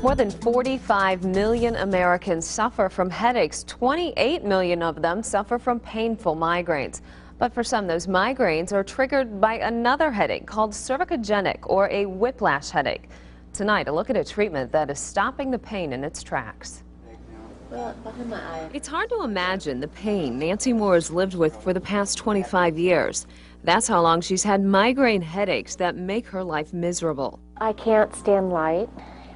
More than 45 million Americans suffer from headaches. 28 million of them suffer from painful migraines. But for some, those migraines are triggered by another headache called cervicogenic or a whiplash headache. Tonight, a look at a treatment that is stopping the pain in its tracks. It's hard to imagine the pain Nancy Moore has lived with for the past 25 years. That's how long she's had migraine headaches that make her life miserable. I can't stand light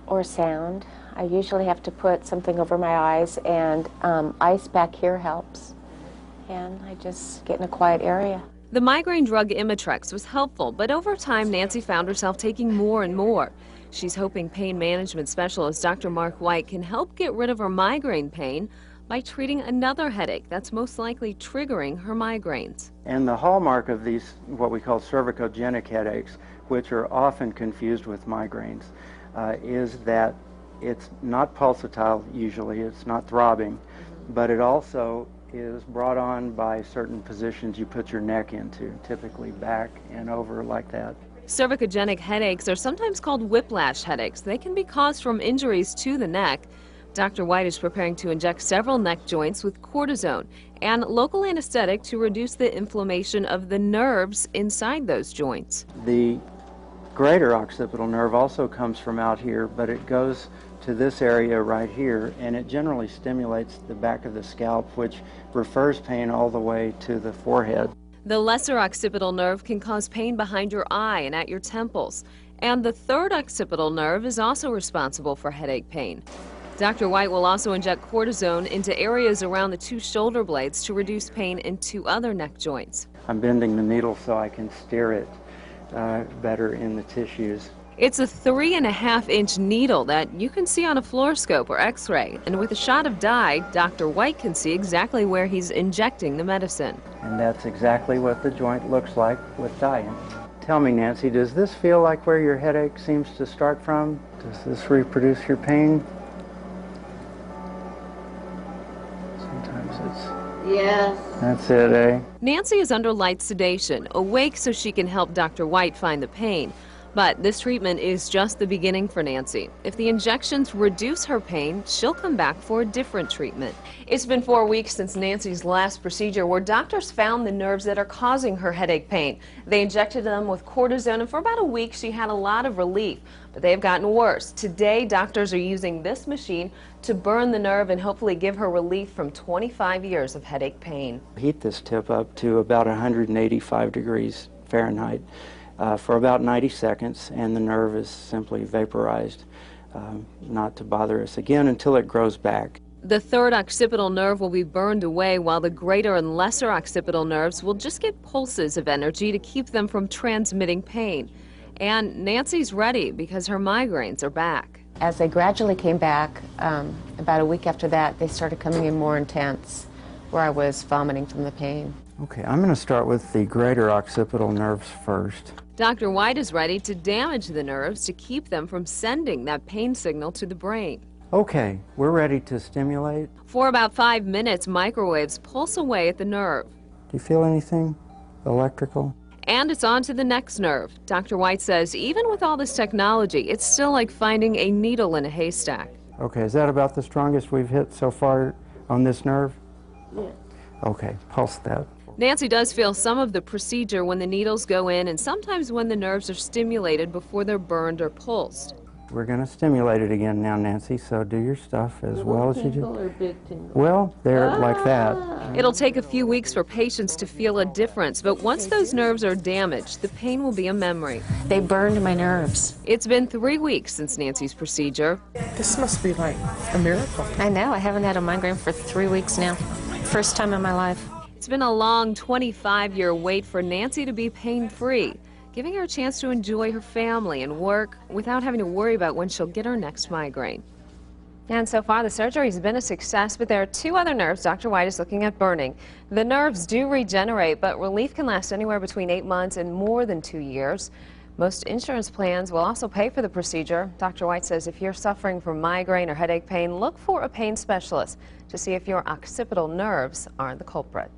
or sound. I usually have to put something over my eyes, and ice back here helps. And I just get in a quiet area. The migraine drug Imitrex was helpful, but over time Nancy found herself taking more and more. She's hoping pain management specialist Dr. Mark White can help get rid of her migraine pain by treating another headache that's most likely triggering her migraines. And the hallmark of these, what we call cervicogenic headaches, which are often confused with migraines, is that it's not pulsatile usually, it's not throbbing, but it also is brought on by certain positions you put your neck into, typically back and over like that. Cervicogenic headaches are sometimes called whiplash headaches. They can be caused from injuries to the neck. Dr. White is preparing to inject several neck joints with cortisone and local anesthetic to reduce the inflammation of the nerves inside those joints. The greater occipital nerve also comes from out here, but it goes to this area right here, and it generally stimulates the back of the scalp, which refers pain all the way to the forehead. The lesser occipital nerve can cause pain behind your eye and at your temples, and the third occipital nerve is also responsible for headache pain. Dr. White will also inject cortisone into areas around the two shoulder blades to reduce pain in two other neck joints. I'm bending the needle so I can steer it better in the tissues. It's a 3.5-inch needle that you can see on a fluoroscope or x-ray, and with a shot of dye, Dr. White can see exactly where he's injecting the medicine. And that's exactly what the joint looks like with dye in it. Tell me, Nancy, does this feel like where your headache seems to start from? Does this reproduce your pain? Sometimes it's... Yes. That's it, eh? Nancy is under light sedation, awake so she can help Dr. White find the pain. But this treatment is just the beginning for Nancy. If the injections reduce her pain, she'll come back for a different treatment. It's been 4 weeks since Nancy's last procedure, where doctors found the nerves that are causing her headache pain. They injected them with cortisone, and for about a week she had a lot of relief, but they have gotten worse. Today, doctors are using this machine to burn the nerve and hopefully give her relief from 25 years of headache pain. Heat this tip up to about 185 degrees Fahrenheit. For about 90 seconds, and the nerve is simply vaporized, not to bother us again until it grows back. The third occipital nerve will be burned away, while the greater and lesser occipital nerves will just get pulses of energy to keep them from transmitting pain. And Nancy's ready because her migraines are back. As they gradually came back, about a week after that, they started coming in more intense, where I was vomiting from the pain. Okay, I'm going to start with the greater occipital nerves first. Dr. White is ready to damage the nerves to keep them from sending that pain signal to the brain. Okay, we're ready to stimulate. For about 5 minutes, microwaves pulse away at the nerve. Do you feel anything electrical? And it's on to the next nerve. Dr. White says even with all this technology, it's still like finding a needle in a haystack. Okay, is that about the strongest we've hit so far on this nerve? Yeah. Okay, pulse that. Nancy does feel some of the procedure when the needles go in, and sometimes when the nerves are stimulated before they're burned or pulsed. We're going to stimulate it again now, Nancy, so do your stuff as well as you do. Or big tingle? Well, they're like that. It'll take a few weeks for patients to feel a difference, but once those nerves are damaged, the pain will be a memory. They burned my nerves. It's been 3 weeks since Nancy's procedure. This must be like a miracle. I know, I haven't had a migraine for 3 weeks now. First time in my life. It's been a long 25-year wait for Nancy to be pain-free, giving her a chance to enjoy her family and work without having to worry about when she'll get her next migraine. And so far, the surgery has been a success, but there are 2 other nerves Dr. White is looking at burning. The nerves do regenerate, but relief can last anywhere between 8 months and more than 2 years. Most insurance plans will also pay for the procedure. Dr. White says if you're suffering from migraine or headache pain, look for a pain specialist to see if your occipital nerves are the culprit.